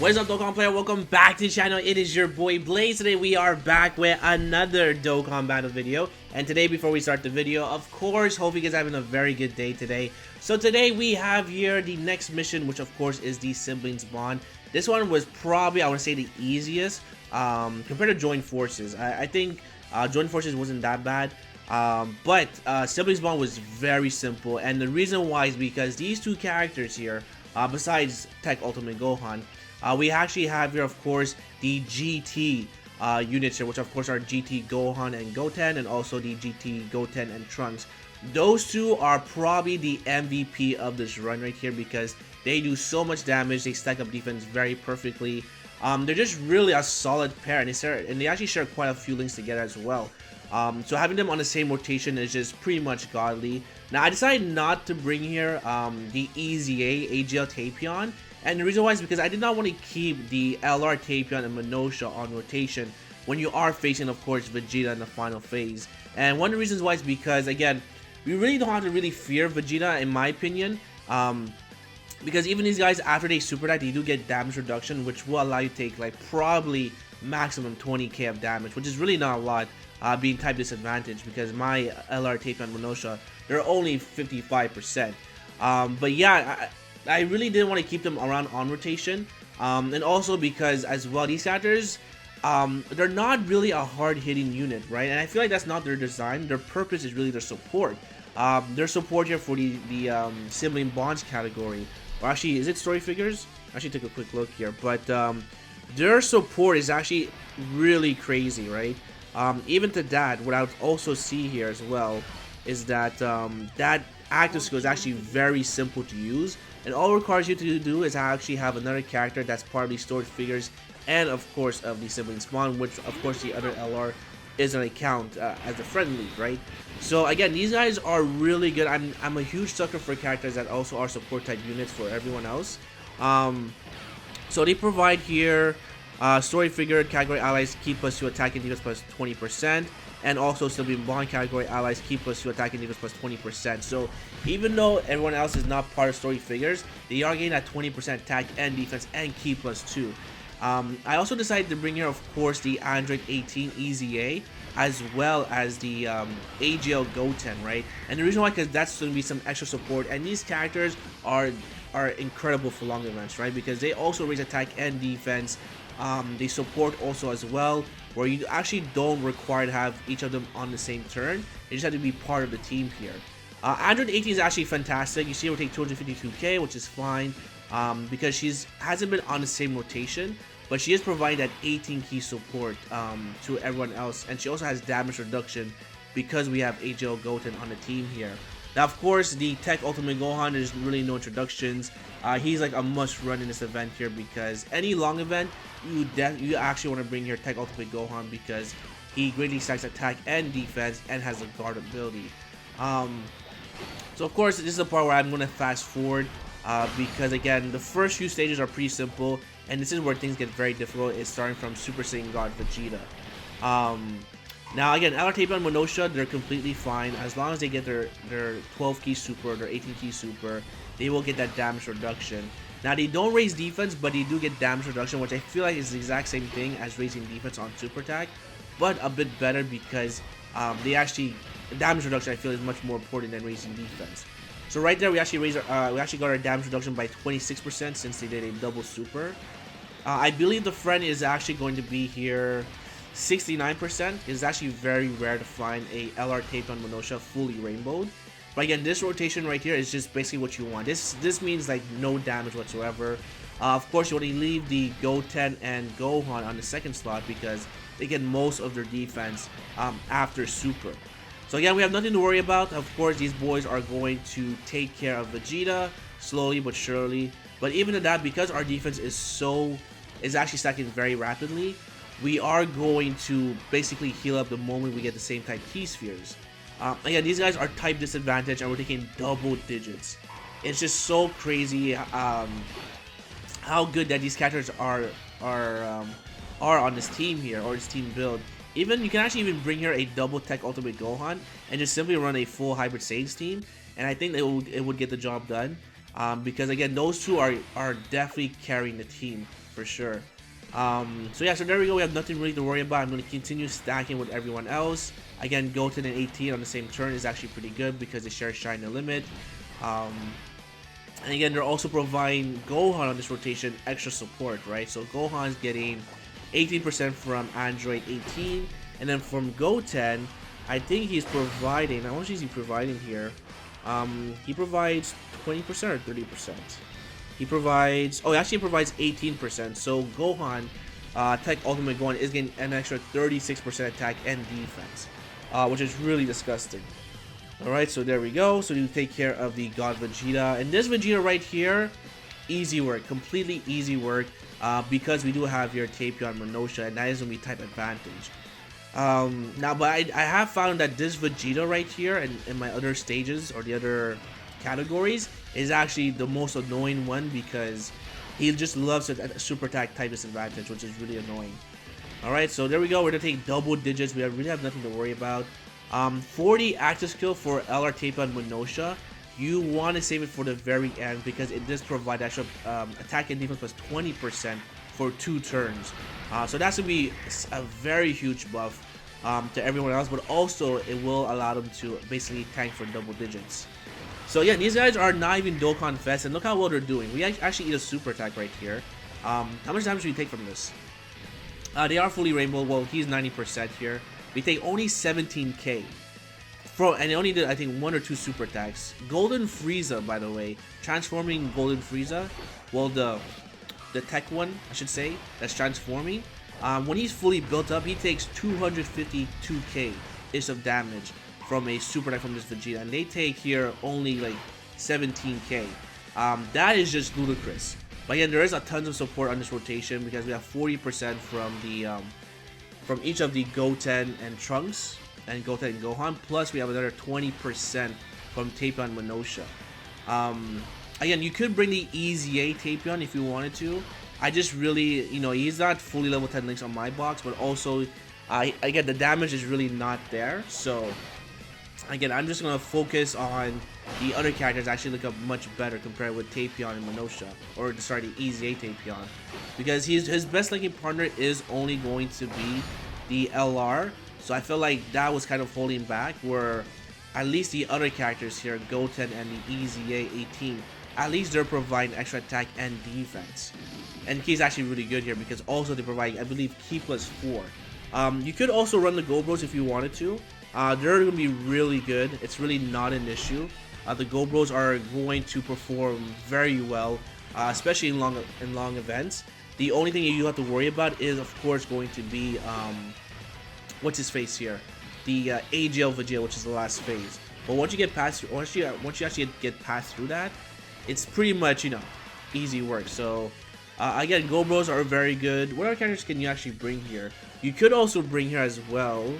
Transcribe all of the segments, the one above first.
What is up, Dokkan player? Welcome back to the channel. It is your boy Blaze. Today we are back with another Dokkan battle video. And today, before we start the video, of course, hope you guys are having a very good day today. So today we have here the next mission, which of course is the Siblings Bond. This one was probably, I would say, the easiest compared to Join Forces. I think Join Forces wasn't that bad. But Siblings Bond was very simple, and the reason why is because these two characters here, besides Tech Ultimate Gohan, we actually have here, of course, the GT units here, which of course are GT Gohan and Goten, and also the GT Goten and Trunks. Those two are probably the MVP of this run right here because they do so much damage. They stack up defense very perfectly. They're just really a solid pair, and they actually share quite a few links together as well. So having them on the same rotation is just pretty much godly. Now I decided not to bring here the EZA AGL Tapion, and the reason why is because I did not want to keep the LR Tapion and Minosha on rotation when you are facing, of course, Vegeta in the final phase. And one of the reasons why is because, again, we really don't have to really fear Vegeta, in my opinion, because even these guys, after they super attack, they do get damage reduction, which will allow you to take like probably maximum 20k of damage, which is really not a lot. Being type disadvantage because my LR Tapion and Minosha, they're only 55%. But yeah, I really didn't want to keep them around on rotation, and also because as well these characters, they're not really a hard-hitting unit, right? And I feel like that's not their design. Their purpose is really their support. Their support here for the sibling bonds category, or actually, is it story figures? I actually took a quick look here, but their support is actually really crazy, right? Even to that, what I would also see here as well is that that active skill is actually very simple to use, and all it requires you to do is actually have another character that's part of the stored figures and of course of the Siblings Bond, which of course the other LR is an account as a friendly, right? So again, these guys are really good. I'm a huge sucker for characters that also are support type units for everyone else. So they provide here story figure category allies keep us to attack and defense plus 20%, and also Sibling Bond category allies keep us to attack and defense plus 20%. So even though everyone else is not part of story figures, they are getting that 20% attack and defense and key plus 2. I also decided to bring here, of course, the Android 18 EZA as well as the AGL Goten, right? And the reason why, because that's going to be some extra support, and these characters are incredible for long events, right? Because they also raise attack and defense. They support also as well, where you actually don't require to have each of them on the same turn. They just have to be part of the team here. Android 18 is actually fantastic. You see her will take 252k, which is fine, because hasn't been on the same rotation, but she is providing that 18 key support to everyone else, and she also has damage reduction because we have AGL Goten on the team here. Now, of course, the Tech Ultimate Gohan, there's really no introductions. He's like a must run in this event here because any long event, you actually want to bring your Tech Ultimate Gohan because he greatly stacks attack and defense and has a guard ability. So of course, this is the part where I'm going to fast forward because again, the first few stages are pretty simple, and this is where things get very difficult. It's starting from Super Saiyan God Vegeta. Now again, LR Tapion and Minosha, they're completely fine as long as they get their 12 key super, their 18 key super, they will get that damage reduction. Now they don't raise defense, but they do get damage reduction, which I feel like is the exact same thing as raising defense on super attack, but a bit better because damage reduction I feel is much more important than raising defense. So right there we actually got our damage reduction by 26% since they did a double super. I believe the friend is actually going to be here 69%. Is actually very rare to find a LR Tapion Minosha fully rainbowed. But again, this rotation right here is just basically what you want. This means like no damage whatsoever. Of course, you want to leave the Goten and Gohan on the second slot because they get most of their defense after super. So again, we have nothing to worry about. Of course, these boys are going to take care of Vegeta slowly but surely. But even at that, because our defense is actually stacking very rapidly, we are going to basically heal up the moment we get the same type key spheres. Again, these guys are type disadvantage and we're taking double digits. It's just so crazy how good that these characters are on this team here, or this team build. Even you can actually even bring here a double Tech Ultimate Gohan and just simply run a full Hybrid Saiyans team, and I think it would get the job done because again, those two are definitely carrying the team for sure. So yeah, so there we go. We have nothing really to worry about. I'm going to continue stacking with everyone else. Again, Goten and 18 on the same turn is actually pretty good because they share Shine the Limit. And again, they're also providing Gohan on this rotation extra support, right? So Gohan's getting 18% from Android 18, and then from Goten, I think he's providing, how much is he providing here? He provides 20% or 30%. He provides, oh, actually he provides 18%. So Gohan, Tech Ultimate Gohan is getting an extra 36% attack and defense, which is really disgusting. Alright, so there we go. So you take care of the God Vegeta. And this Vegeta right here, easy work. Completely easy work. Because we do have your Tapion Minosha, and that is going to be type advantage. Now, but I have found that this Vegeta right here, and in my other stages, or the other categories, is actually the most annoying one, because he just loves a super attack type disadvantage, which is really annoying. Alright, so there we go. We're going to take double digits. We really have nothing to worry about. 40 active skill for LR Tapion Minosha. You want to save it for the very end because it does provide extra attack and defense plus 20% for 2 turns. So that's going to be a very huge buff to everyone else, but also it will allow them to basically tank for double digits. So yeah, these guys are not even Dokkan Fest, and look how well they're doing. We actually eat a super attack right here. How much damage do we take from this? They are fully rainbow. Well, he's 90% here. We take only 17k. And they only did, I think, 1 or 2 super attacks. Golden Frieza, by the way, transforming Golden Frieza, well, the tech one, I should say, that's transforming. When he's fully built up, he takes 252k-ish of damage from a super attack from this Vegeta, and they take here only like 17k. That is just ludicrous. But again, there is a tons of support on this rotation because we have 40% from the from each of the Goten and Trunks, and Goten and Gohan, plus we have another 20% from Tapion Minosha. Again, you could bring the EZA Tapion if you wanted to. I just really, you know, he's not fully level 10 links on my box, but also, again, the damage is really not there. So, again, I'm just going to focus on the other characters actually look up much better compared with Tapion and Minosha, or sorry, the EZA Tapion, because his best linking partner is only going to be the LR. So I feel like that was kind of holding back, where at least the other characters here, Goten and the EZA 18, at least they're providing extra attack and defense. And he's actually really good here because also they provide, I believe, Ki plus 4. You could also run the Gobros if you wanted to. They're going to be really good. It's really not an issue. The Gobros are going to perform very well, especially in long events. The only thing you have to worry about is, of course, going to be what's his face here, the AGL Vegeta, which is the last phase. But once you get past, once you actually get past through that, it's pretty much, you know, easy work. So again, Gobros are very good. What other characters can you actually bring here? You could also bring here as well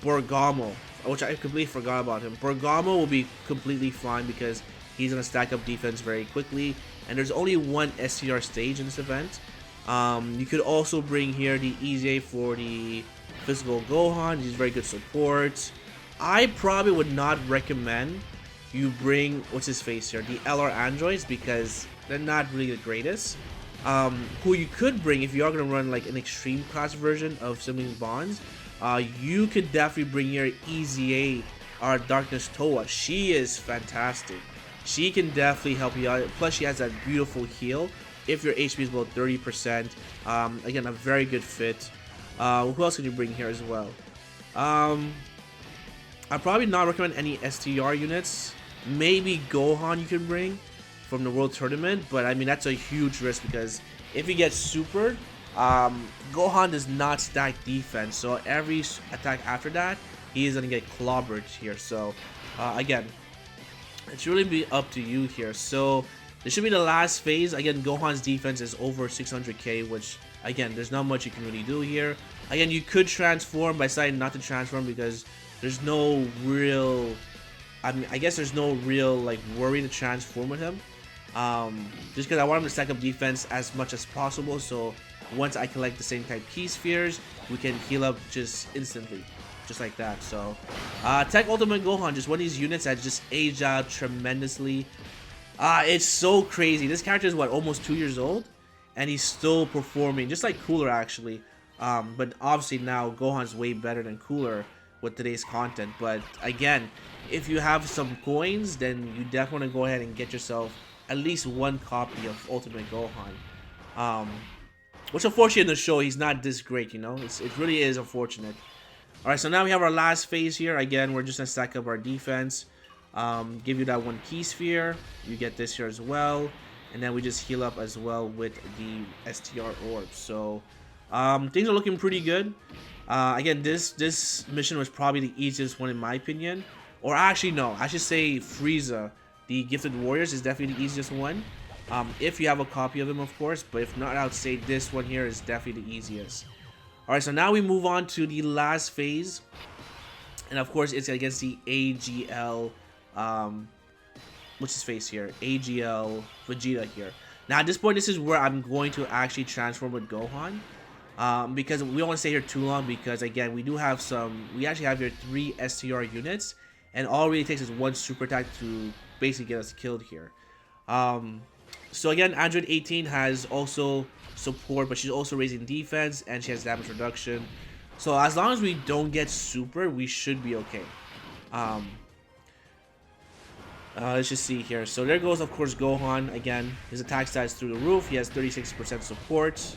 Borgamo, which I completely forgot about him. Borgamo will be completely fine because he's gonna stack up defense very quickly, and there's only one SCR stage in this event. You could also bring here the EZA for the physical Gohan. He's very good support. I probably would not recommend you bring, what's his face here, the LR androids, because they're not really the greatest. Who you could bring if you are going to run like an extreme class version of Sibling Bonds, you could definitely bring your EZA, our Darkness Toa. She is fantastic. She can definitely help you out. Plus, she has that beautiful heal if your HP is below 30%. Again, a very good fit. Who else can you bring here as well? I'd probably not recommend any STR units. Maybe Gohan you can bring from the World Tournament, but I mean, that's a huge risk because if he gets supered, Gohan does not stack defense, so every attack after that, he is going to get clobbered here. So, again, it's really be up to you here. So, this should be the last phase. Again, Gohan's defense is over 600k, which, again, there's not much you can really do here. Again, you could transform by deciding not to transform because there's no real, I mean, I guess there's no real, like, worry to transform with him. Just because I want him to stack up defense as much as possible, so once I collect the same type Ki Spheres, we can heal up just instantly, just like that. So, Tech Ultimate Gohan, just one of these units that just aged out tremendously. It's so crazy. This character is what, almost 2 years old, and he's still performing just like Cooler actually. But obviously now Gohan's way better than Cooler with today's content. But again, if you have some coins, then you definitely want to go ahead and get yourself at least one copy of Ultimate Gohan. Which unfortunately in the show he's not this great, you know. It really is unfortunate. Alright, so now we have our last phase here. Again, we're just gonna stack up our defense. Give you that one key sphere. You get this here as well. And then we just heal up as well with the STR orb. So things are looking pretty good. Again, this mission was probably the easiest one in my opinion. Or actually no, I should say Frieza, the Gifted Warriors, is definitely the easiest one. If you have a copy of them, of course. But if not, I would say this one here is definitely the easiest. Alright, so now we move on to the last phase. And of course, it's against the AGL, what's his face here? AGL Vegeta here. Now, at this point, this is where I'm going to actually transform with Gohan. Because we don't want to stay here too long because, again, we actually have here 3 STR units. And all it really takes is one super attack to basically get us killed here. So again, Android 18 has also support, but she's also raising defense and she has damage reduction. So as long as we don't get super, we should be okay. Let's just see here. So there goes, of course, Gohan. Again, his attack stats through the roof. He has 36% support.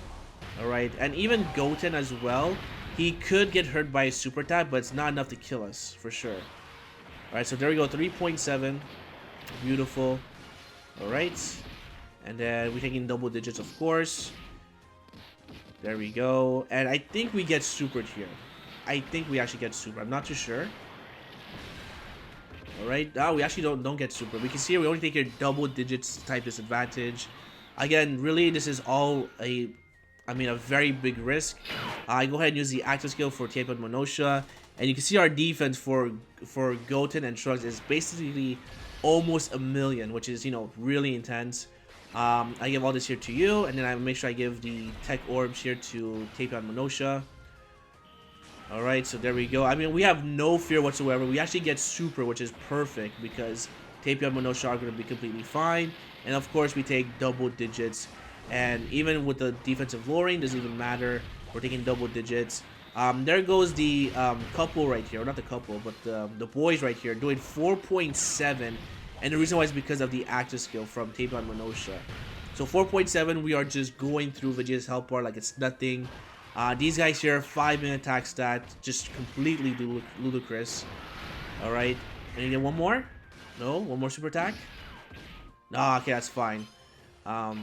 Alright, and even Goten as well. He could get hurt by a super attack, but it's not enough to kill us, for sure. Alright, so there we go, 3.7. Beautiful. Alright. And then we're taking double digits, of course. There we go. And I think we get supered here. I think we actually get super. I'm not too sure. Alright. Oh, we actually don't get super. We can see here we only take your double digits type disadvantage. Again, really, this is all a very big risk. I go ahead and use the active skill for Tape and Monosha. And you can see our defense for Goten and Trunks is basically almost 1,000,000, which is, you know, really intense. I give all this here to you, and then I make sure I give the tech orbs here to Tape and Monosha. Alright, so there we go. I mean, we have no fear whatsoever. We actually get super, which is perfect because Tape and Monosha are going to be completely fine. And of course, we take double digits. And even with the defensive lowering, doesn't even matter. We're taking double digits. There goes the couple right here. Or not the couple, but the boys right here doing 4.7. And the reason why is because of the active skill from Tape and Monosha. So 4.7, we are just going through Vegeta's health bar like it's nothing. These guys here, 5-minute attack stat, just completely ludicrous. Alright, and you get one more? No? One more super attack? No, okay, that's fine. But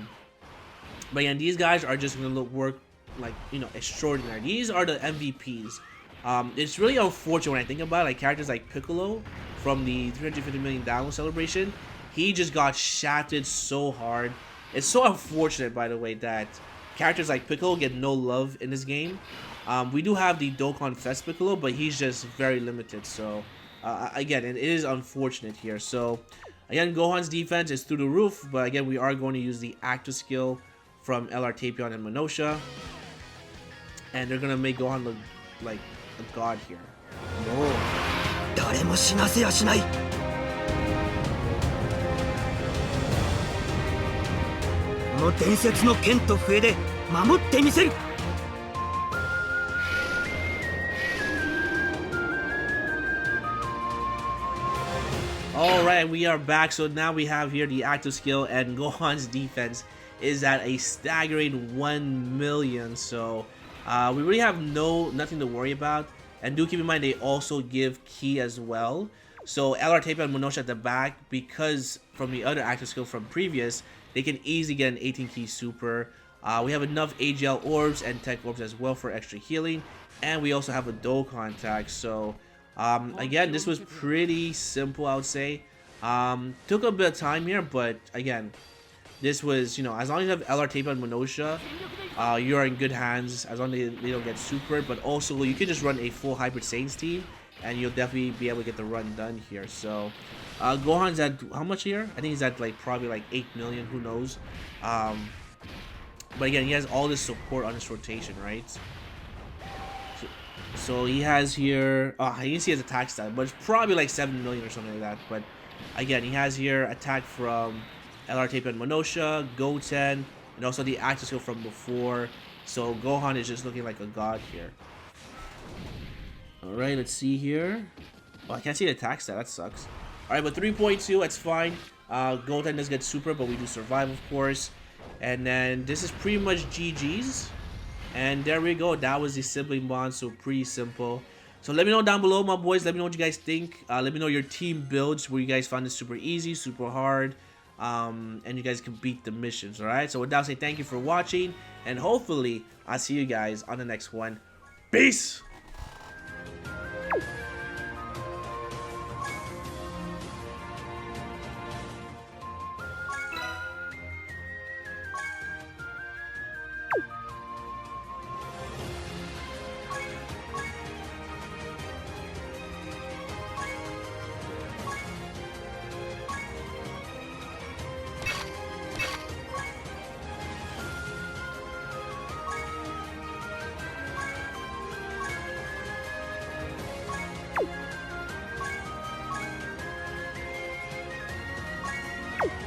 again, these guys are just going to work like, you know, extraordinary. These are the MVPs. It's really unfortunate when I think about it, like characters like Piccolo from the 350 million download celebration. He just got shafted so hard. It's so unfortunate, by the way, that characters like Piccolo get no love in this game. We do have the Dokkan Fest Piccolo, but he's just very limited. So, again, it is unfortunate here. So, again, Gohan's defense is through the roof, but again, we are going to use the active skill from LR Tapion and Monosha. And they're going to make Gohan look like a god here. No. 誰も死なせやしない。この伝説の剣と笛で守ってみせる。Alright, we are back. So now we have here the active skill, and Gohan's defense is at a staggering 1,000,000. So we really have nothing to worry about. And do keep in mind they also give ki as well. So LR Tape and Monosha at the back, because from the other active skill from previous, they can easily get an 18 ki super. We have enough AGL orbs and tech orbs as well for extra healing. And we also have a Dokkan attack. So again, this was pretty simple, I would say. Took a bit of time here, but again, this was, you know, as long as you have LR Tape and Monosha, you're in good hands, as long as they don't get super. But also, you can just run a full Hybrid Saiyans team, and you'll definitely be able to get the run done here. So, Gohan's at, how much here? I think he's at, like, probably, like, 8 million, who knows. But again, he has all this support on his rotation, right? So he has here, I didn't see his attack stat, but it's probably, like, 7 million or something like that. But, again, he has here attack from LR Tape and Monosha, Goten, and also the active skill from before. So Gohan is just looking like a god here. Alright, let's see here. Oh, I can't see the attack stat. That sucks. Alright, but 3.2, that's fine. Goten does get super, but we do survive, of course. And then this is pretty much GG's. And there we go. That was the sibling bond, so pretty simple. So let me know down below, my boys. Let me know what you guys think. Let me know your team builds, where you guys found it super easy, super hard. And you guys can beat the missions, alright? So with that, I say thank you for watching. And hopefully, I'll see you guys on the next one. Peace! You